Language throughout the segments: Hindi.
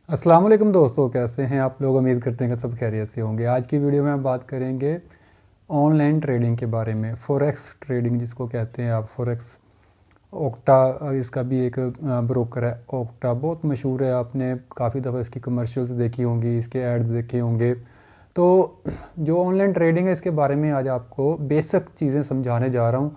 अस्सलाम वालेकुम दोस्तों, कैसे हैं आप लोग। उम्मीद करते हैं कि सब खैरियत से होंगे। आज की वीडियो में हम बात करेंगे ऑनलाइन ट्रेडिंग के बारे में। फॉरेक्स ट्रेडिंग जिसको कहते हैं आप, फॉरेक्स। ओक्टा इसका भी एक ब्रोकर है। ओक्टा बहुत मशहूर है, आपने काफ़ी दफ़ा इसकी कमर्शियल्स देखी होंगी, इसके एड्स देखे होंगे। तो जो ऑनलाइन ट्रेडिंग है इसके बारे में आज आपको बेसिक चीज़ें समझाने जा रहा हूँ।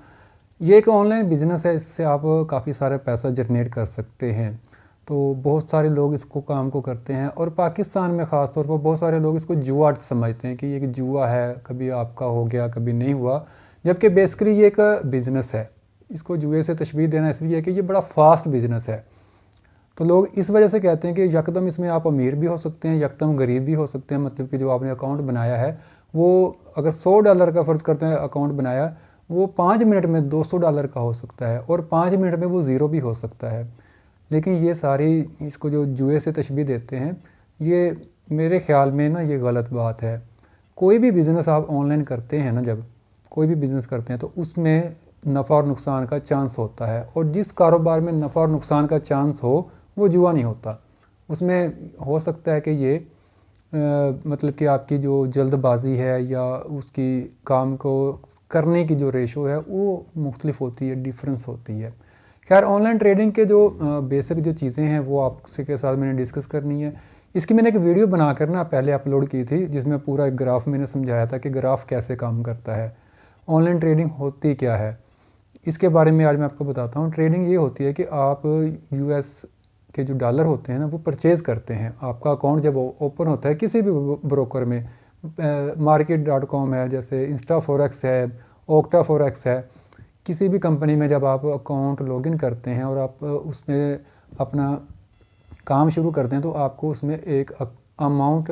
ये एक ऑनलाइन बिजनेस है, इससे आप काफ़ी सारे पैसा जनरेट कर सकते हैं। तो बहुत सारे लोग इसको काम को करते हैं और पाकिस्तान में ख़ास तौर पर बहुत सारे लोग इसको जुआ समझते हैं कि ये एक जुआ है, कभी आपका हो गया कभी नहीं हुआ, जबकि बेसिकली ये एक बिज़नेस है। इसको जुए से तशबीह देना इसलिए है कि ये बड़ा फास्ट बिजनेस है। तो लोग इस वजह से कहते हैं कि यकदम इसमें आप अमीर भी हो सकते हैं, यकदम गरीब भी हो सकते हैं। मतलब कि जो आपने अकाउंट बनाया है वो अगर $100 का फ़र्ज़ करते हैं अकाउंट बनाया, वो 5 मिनट में $200 का हो सकता है और 5 मिनट में वो ज़ीरो भी हो सकता है। लेकिन ये सारी इसको जो जुए से तशबीह देते हैं, ये मेरे ख़्याल में ना ये गलत बात है। कोई भी बिज़नेस आप ऑनलाइन करते हैं ना, जब कोई भी बिज़नेस करते हैं तो उसमें नफ़ा और नुकसान का चांस होता है, और जिस कारोबार में नफ़ा और नुकसान का चांस हो वो जुआ नहीं होता। उसमें हो सकता है कि ये मतलब कि आपकी जो जल्दबाजी है या उसकी काम को करने की जो रेशो है वो मुख्तलिफ होती है, डिफरेंस होती है। खैर, ऑनलाइन ट्रेडिंग के जो बेसिक जो चीज़ें हैं वो आपसे के साथ मैंने डिस्कस करनी है। इसकी मैंने एक वीडियो बनाकर ना पहले अपलोड की थी, जिसमें पूरा एक ग्राफ मैंने समझाया था कि ग्राफ कैसे काम करता है, ऑनलाइन ट्रेडिंग होती क्या है। इसके बारे में आज मैं आपको बताता हूँ। ट्रेडिंग ये होती है कि आप यूएस के जो डॉलर होते हैं ना वो परचेज़ करते हैं। आपका अकाउंट जब ओपन होता है किसी भी ब्रोकर में, market.com है, जैसे इंस्टा फॉरेक्स है, ओक्टा फॉरेक्स है, किसी भी कंपनी में जब आप अकाउंट लॉगिन करते हैं और आप उसमें अपना काम शुरू करते हैं तो आपको उसमें एक अमाउंट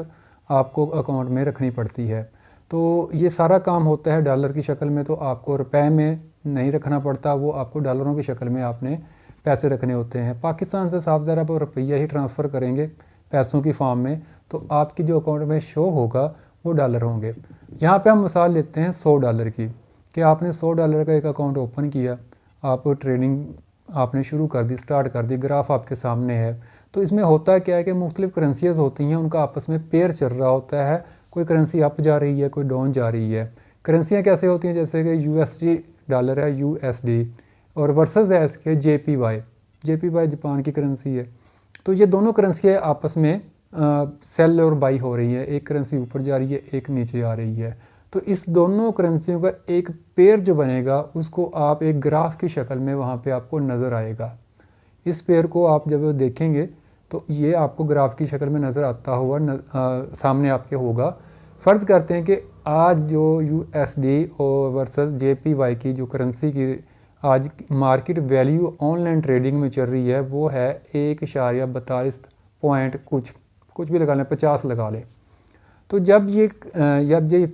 आपको अकाउंट में रखनी पड़ती है। तो ये सारा काम होता है डॉलर की शक्ल में, तो आपको रुपए में नहीं रखना पड़ता, वो आपको डॉलरों की शक्ल में आपने पैसे रखने होते हैं। पाकिस्तान से साफ ज़रा आप रुपया ही ट्रांसफ़र करेंगे पैसों की फॉर्म में, तो आपकी जो अकाउंट में शो होगा वो डॉलर होंगे। यहाँ पे हम मिसाल लेते हैं $100 की, कि आपने $100 का एक अकाउंट ओपन किया, आप ट्रेडिंग आपने शुरू कर दी, स्टार्ट कर दी, ग्राफ आपके सामने है। तो इसमें होता क्या है कि मुख्तलिफ़ करेंसीज़ होती हैं, उनका आपस में पेयर चल रहा होता है। कोई करेंसी अप जा रही है, कोई डाउन जा रही है। करेंसियाँ कैसे होती हैं, जैसे कि यूएसडी डॉलर है, यूएसडी, और वर्सेस है इसके जेपीवाई। जेपीवाई जापान की करेंसी है। तो ये दोनों करेंसियाँ आपस में सेल और बाई हो रही है, एक करेंसी ऊपर जा रही है, एक नीचे आ रही है। तो इस दोनों करेंसियों का एक पेयर जो बनेगा उसको आप एक ग्राफ की शक्ल में वहाँ पे आपको नज़र आएगा। इस पेयर को आप जब देखेंगे तो ये आपको ग्राफ की शक्ल में नज़र आता हुआ सामने आपके होगा। फ़र्ज़ करते हैं कि आज जो यूएसडी और वर्सेस जेपीवाई की जो करेंसी की आज मार्केट वैल्यू ऑनलाइन ट्रेडिंग में चल रही है वो है 1.42 पॉइंट कुछ भी लगा लें, 50 लगा लें। तो जब ये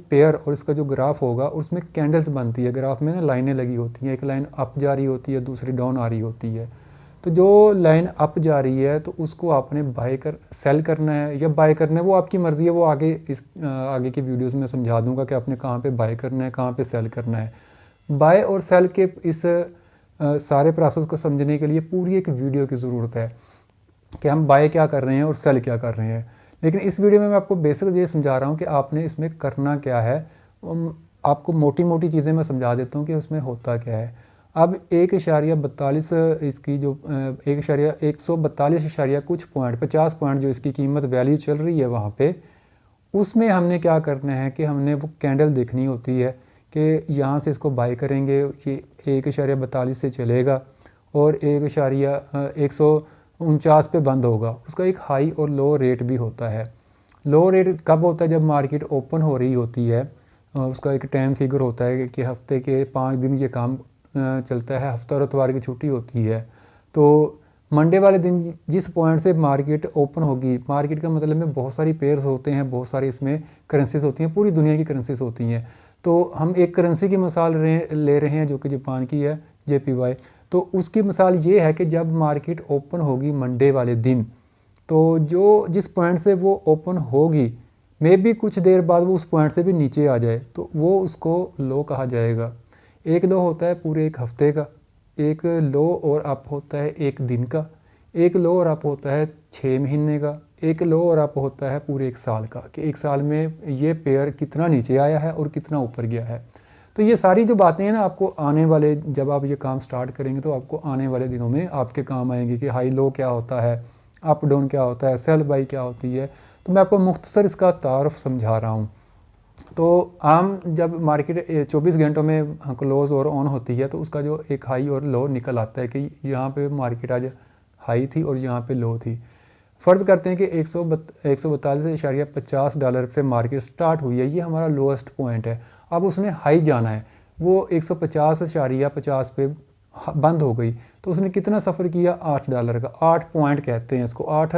पेयर और इसका जो ग्राफ होगा उसमें कैंडल्स बनती है। ग्राफ में ना लाइनें लगी होती हैं, एक लाइन अप जा रही होती है, दूसरी डाउन आ रही होती है। तो जो लाइन अप जा रही है तो उसको आपने सेल करना है या बाय करना है, वो आपकी मर्ज़ी है। वो आगे की वीडियोस में समझा दूंगा कि आपने कहाँ पे बाय करना है, कहाँ पे सेल करना है। बाय और सेल के इस सारे प्रोसेस को समझने के लिए पूरी एक वीडियो की ज़रूरत है कि हम बाय क्या कर रहे हैं और सेल क्या कर रहे हैं। लेकिन इस वीडियो में मैं आपको बेसिक ये समझा रहा हूँ कि आपने इसमें करना क्या है। आपको मोटी मोटी चीज़ें मैं समझा देता हूँ कि उसमें होता क्या है। अब 1.42 इसकी जो 142 कुछ पॉइंट 50 पॉइंट जो इसकी कीमत वैल्यू चल रही है वहाँ पे, उसमें हमने क्या करना है कि हमने वो कैंडल देखनी होती है कि यहाँ से इसको बाय करेंगे, ये 1.42 से चलेगा और 149 पे बंद होगा। उसका एक हाई और लो रेट भी होता है। लो रेट कब होता है, जब मार्केट ओपन हो रही होती है। उसका एक टाइम फिगर होता है कि हफ्ते के 5 दिन ये काम चलता है, हफ्ता और इतवार की छुट्टी होती है। तो मंडे वाले दिन जिस पॉइंट से मार्केट ओपन होगी, मार्केट का मतलब में बहुत सारी पेयर्स होते हैं, बहुत सारी इसमें करेंसीज होती हैं, पूरी दुनिया की करेंसीज होती हैं। तो हम एक करेंसी की मिसाल ले रहे हैं जो कि जापान की है, जेपीवाई। तो उसकी मिसाल ये है कि जब मार्केट ओपन होगी मंडे वाले दिन, तो जो जिस पॉइंट से वो ओपन होगी मे भी कुछ देर बाद वो उस पॉइंट से भी नीचे आ जाए तो वो उसको लो कहा जाएगा। एक लो होता है पूरे एक हफ्ते का, एक लो और अप होता है एक दिन का, एक लो और अप होता है 6 महीने का, एक लो और अप होता है पूरे एक साल का, कि एक साल में ये पेयर कितना नीचे आया है और कितना ऊपर गया है। तो ये सारी जो बातें हैं ना, आपको आने वाले, जब आप ये काम स्टार्ट करेंगे तो आपको आने वाले दिनों में आपके काम आएंगे कि हाई लो क्या होता है, अप डाउन क्या होता है, सेल बाई क्या होती है। तो मैं आपको मुख्तसर इसका तारफ़ समझा रहा हूँ। तो आम जब मार्केट 24 घंटों में क्लोज और ऑन होती है तो उसका जो एक हाई और लो निकल आता है कि यहाँ पे मार्केट आज हाई थी और यहाँ पे लो थी। फ़र्ज़ करते हैं कि 142.50 से मार्केट स्टार्ट हुई है, ये हमारा लोएस्ट पॉइंट है। अब उसने हाई जाना है, वो 150.50 पे बंद हो गई, तो उसने कितना सफ़र किया, $8 का, 8 पॉइंट कहते हैं इसको, 8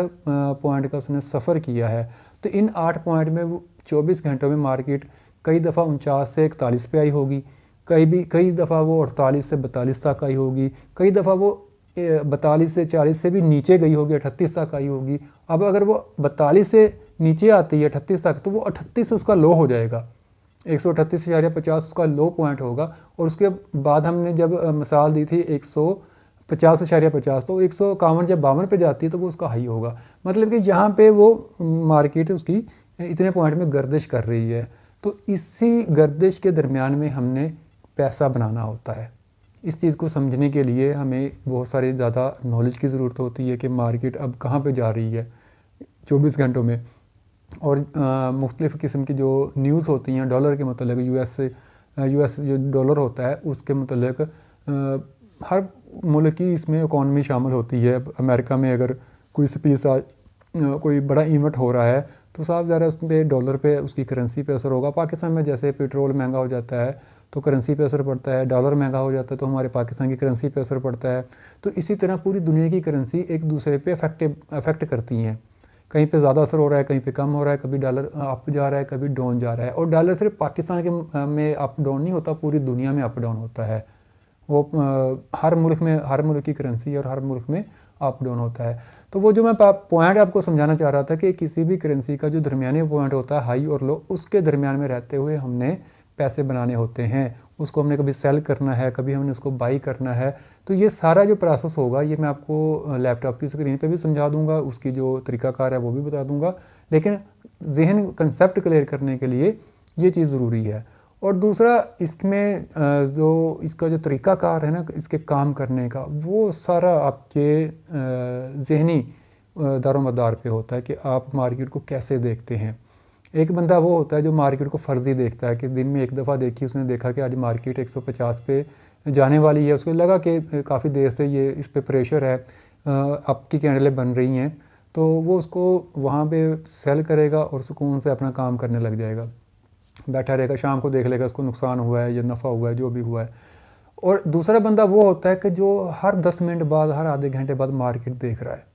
पॉइंट का उसने सफ़र किया है। तो इन 8 पॉइंट में वो 24 घंटों में मार्केट कई दफ़ा 49 से 41 पे आई होगी, कई दफ़ा वो 48 से 42 तक आई होगी, कई दफ़ा वो 42 से 40 से भी नीचे गई होगी, 38 तक आई होगी। अब अगर वो 42 से नीचे आती है 38 तक, तो वो 38 उसका लो हो जाएगा, 138.50 उसका लो पॉइंट होगा। और उसके बाद हमने जब मिसाल दी थी 150.50, तो 151 जब 52 पे जाती है तो वो उसका हाई होगा। मतलब कि यहाँ पे वो मार्केट उसकी इतने पॉइंट में गर्दिश कर रही है। तो इसी गर्दिश के दरमियान में हमने पैसा बनाना होता है। इस चीज़ को समझने के लिए हमें बहुत सारे ज़्यादा नॉलेज की ज़रूरत होती है कि मार्केट अब कहाँ पे जा रही है 24 घंटों में। और मुख्तलिफ़ किस्म की जो न्यूज़ होती हैं डॉलर के मतलब, यूएस जो डॉलर होता है उसके मतलब हर मुल्क की इसमें इकॉनमी शामिल होती है। अमेरिका में अगर कोई स्पीच कोई बड़ा इवेंट हो रहा है तो साफ ज़्यादा उस पर डॉलर पे, उसकी करेंसी पे असर होगा। पाकिस्तान में जैसे पेट्रोल महंगा हो जाता है तो करेंसी पे असर पड़ता है, डॉलर महंगा हो जाता है तो हमारे पाकिस्तान की करेंसी पे असर पड़ता है। तो इसी तरह पूरी दुनिया की करेंसी एक दूसरे पे अफेक्ट करती हैं। कहीं पे ज़्यादा असर हो रहा है, कहीं पे कम हो रहा है, कभी डॉलर अप जा रहा है, कभी डाउन जा रहा है। और डॉलर सिर्फ पाकिस्तान के में अप डाउन नहीं होता, पूरी दुनिया में अप डाउन होता है। वो हर मुल्क की करेंसी और हर मुल्क में अप डाउन होता है। तो वो जो मैं पॉइंट आपको समझाना चाह रहा था कि किसी भी करेंसी का जो दरमियानी पॉइंट होता है हाई और लो, उसके दरमियान में रहते हुए हमने पैसे बनाने होते हैं। उसको हमने कभी सेल करना है, कभी हमने उसको बाई करना है। तो ये सारा जो प्रोसेस होगा ये मैं आपको लैपटॉप की स्क्रीन पे भी समझा दूंगा, उसकी जो तरीक़ाकार है वो भी बता दूंगा। लेकिन जहन कंसेप्ट क्लियर करने के लिए ये चीज़ ज़रूरी है। और दूसरा इसमें जो इसका जो तरीक़ाकार है ना इसके काम करने का, वो सारा आपके ज़हनी दारोमदार पे होता है कि आप मार्केट को कैसे देखते हैं। एक बंदा वो होता है जो मार्केट को फ़र्ज़ी देखता है कि दिन में एक दफ़ा देखी, उसने देखा कि आज मार्केट 150 पे जाने वाली है, उसको लगा कि काफ़ी देर से ये इस पे प्रेशर है, अप की कैंडलें बन रही हैं, तो वो उसको वहाँ पे सेल करेगा और सुकून से अपना काम करने लग जाएगा, बैठा रहेगा, शाम को देख लेगा उसको नुकसान हुआ है या नफ़ा हुआ है, जो भी हुआ है। और दूसरा बंदा वो होता है कि जो हर 10 मिनट बाद, हर आधे घंटे बाद मार्केट देख रहा है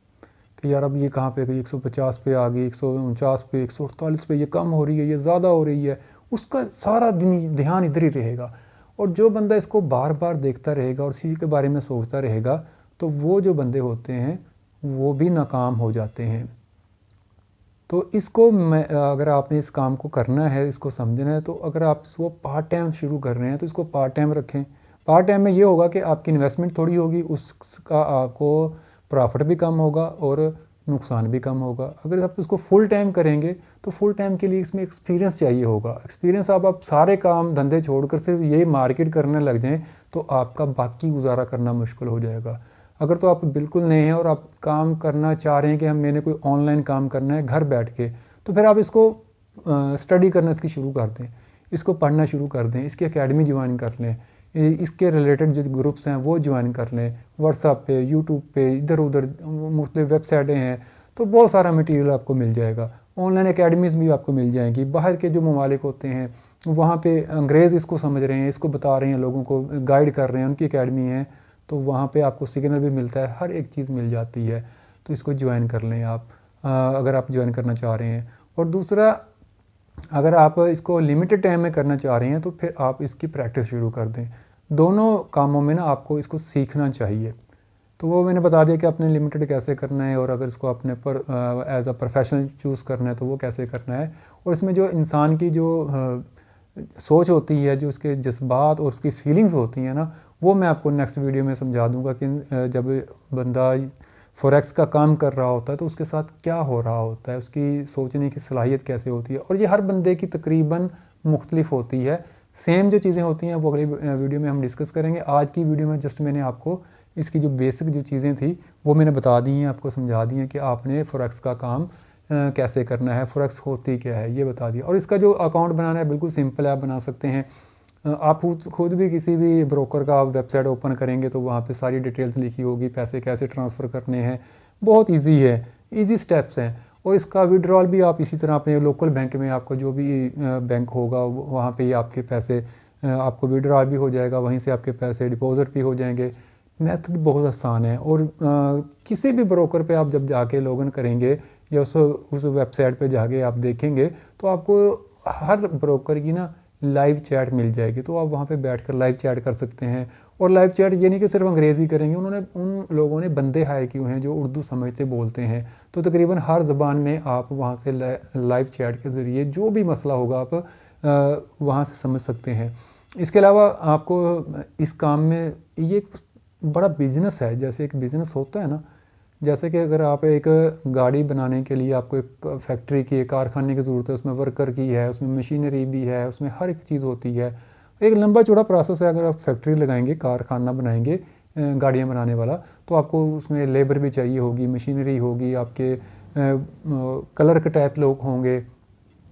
कि यार अब ये कहाँ पे गई, 150 पे आ गई, 149 पे, 148 पे, ये कम हो रही है, ये ज़्यादा हो रही है। उसका सारा दिन ध्यान इधर ही रहेगा। और जो बंदा इसको बार बार देखता रहेगा और इसी के बारे में सोचता रहेगा, तो वो जो बंदे होते हैं वो भी नाकाम हो जाते हैं। तो इसको अगर आपने इस काम को करना है, इसको समझना है, तो अगर आप इसको पार्ट टाइम शुरू कर रहे हैं तो इसको पार्ट टाइम रखें। पार्ट टाइम में ये होगा कि आपकी इन्वेस्टमेंट थोड़ी होगी, उसका आपको प्रॉफिट भी कम होगा और नुकसान भी कम होगा। अगर आप इसको फुल टाइम करेंगे तो फुल टाइम के लिए इसमें एक्सपीरियंस चाहिए होगा। एक्सपीरियंस आप सारे काम धंधे छोड़कर सिर्फ यही मार्केट करने लग जाएँ तो आपका बाकी गुजारा करना मुश्किल हो जाएगा। अगर तो आप बिल्कुल नए हैं और आप काम करना चाह रहे हैं कि मैंने कोई ऑनलाइन काम करना है घर बैठ के, तो फिर आप इसको स्टडी करना इसकी शुरू कर दें, इसको पढ़ना शुरू कर दें, इसकी एकेडमी ज्वाइन कर लें, इसके रिलेटेड जो ग्रुप्स हैं वो ज्वाइन कर लें। व्हाट्सएप पे, यूट्यूब पे, इधर उधर मुख्तलिफ वेबसाइटें हैं, तो बहुत सारा मटीरियल आपको मिल जाएगा। ऑनलाइन एकेडमीज़ भी आपको मिल जाएंगी। बाहर के जो ममालिक होते हैं वहाँ पे अंग्रेज़ इसको समझ रहे हैं, इसको बता रहे हैं, लोगों को गाइड कर रहे हैं, उनकी एकेडमी है, तो वहाँ पे आपको सिग्नल भी मिलता है, हर एक चीज़ मिल जाती है। तो इसको ज्वाइन कर लें आप, अगर आप ज्वाइन करना चाह रहे हैं। और दूसरा, अगर आप इसको लिमिटेड टाइम में करना चाह रहे हैं तो फिर आप इसकी प्रैक्टिस शुरू कर दें। दोनों कामों में ना आपको इसको सीखना चाहिए। तो वो मैंने बता दिया कि आपने लिमिटेड कैसे करना है, और अगर इसको अपने पर एज अ प्रोफेशनल चूज़ करना है तो वो कैसे करना है। और इसमें जो इंसान की जो सोच होती है, जो उसके जज्बात और उसकी फीलिंग्स होती हैं ना, वो मैं आपको नेक्स्ट वीडियो में समझा दूंगा कि जब बंदा फॉरेक्स का काम कर रहा होता है तो उसके साथ क्या हो रहा होता है, उसकी सोचने की सलाहियत कैसे होती है, और ये हर बंदे की तकरीबन मुख्तलिफ होती है। सेम जो चीज़ें होती हैं वो अगली वीडियो में हम डिस्कस करेंगे। आज की वीडियो में जस्ट मैंने आपको इसकी जो बेसिक जो चीज़ें थी वो मैंने बता दी हैं, आपको समझा दी हैं कि आपने फॉरेक्स का काम कैसे करना है, फॉरेक्स होती क्या है ये बता दिया। और इसका जो अकाउंट बनाना है बिल्कुल सिंपल है, आप बना सकते हैं। आप खुद भी किसी भी ब्रोकर का आप वेबसाइट ओपन करेंगे तो वहाँ पे सारी डिटेल्स लिखी होगी, पैसे कैसे ट्रांसफ़र करने हैं, बहुत इजी है, इजी स्टेप्स हैं। और इसका विड्रॉल भी आप इसी तरह अपने लोकल बैंक में, आपका जो भी बैंक होगा वहाँ पे ही आपके पैसे आपको विड्रॉल भी हो जाएगा, वहीं से आपके पैसे डिपॉजिट भी हो जाएंगे। मेथड बहुत आसान है। और किसी भी ब्रोकर पे आप जब जाके लॉगिन करेंगे या उस वेबसाइट पे जाके आप देखेंगे तो आपको हर ब्रोकर की ना लाइव चैट मिल जाएगी, तो आप वहाँ पे बैठकर लाइव चैट कर सकते हैं। और लाइव चैट ये नहीं कि सिर्फ अंग्रेज़ी करेंगे, उन्होंने उन लोगों ने बंदे हायर किए हैं जो उर्दू समझते बोलते हैं, तो तकरीबन हर ज़बान में आप वहाँ से लाइव चैट के ज़रिए जो भी मसला होगा आप वहाँ से समझ सकते हैं। इसके अलावा आपको इस काम में ये एक बड़ा बिज़नेस है, जैसे एक बिज़नेस होता है ना, जैसे कि अगर आप एक गाड़ी बनाने के लिए आपको एक फैक्ट्री की, एक कारखाने की ज़रूरत है, उसमें वर्कर की है, उसमें मशीनरी भी है, उसमें हर एक चीज़ होती है, एक लंबा चौड़ा प्रोसेस है। अगर आप फैक्ट्री लगाएंगे, कारखाना बनाएंगे गाड़ियाँ बनाने वाला, तो आपको उसमें लेबर भी चाहिए होगी, मशीनरी होगी, आपके क्लर्क टाइप लोग होंगे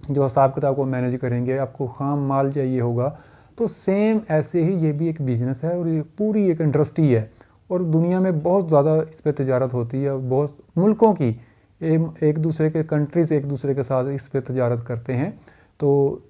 जो हिसाब किताब को मैनेज करेंगे, आपको खाम माल चाहिए होगा। तो सेम ऐसे ही ये भी एक बिज़नेस है और ये पूरी एक इंडस्ट्री है। और दुनिया में बहुत ज़्यादा इस पर तजारत होती है, बहुत मुल्कों की एक दूसरे के कंट्रीज़ एक दूसरे के साथ इस पर तजारत करते हैं। तो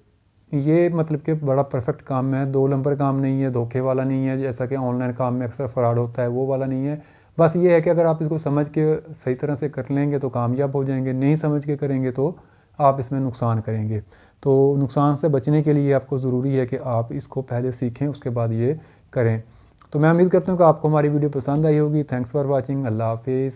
ये मतलब कि बड़ा परफेक्ट काम है, 2 नंबर काम नहीं है, धोखे वाला नहीं है, जैसा कि ऑनलाइन काम में अक्सर फ्रॉड होता है वो वाला नहीं है। बस ये है कि अगर आप इसको समझ के सही तरह से कर लेंगे तो कामयाब हो जाएंगे, नहीं समझ के करेंगे तो आप इसमें नुकसान करेंगे। तो नुकसान से बचने के लिए आपको ज़रूरी है कि आप इसको पहले सीखें, उसके बाद ये करें। तो मैं उम्मीद करता हूँ कि आपको हमारी वीडियो पसंद आई होगी। Thanks for watching. अल्लाह हाफिज़।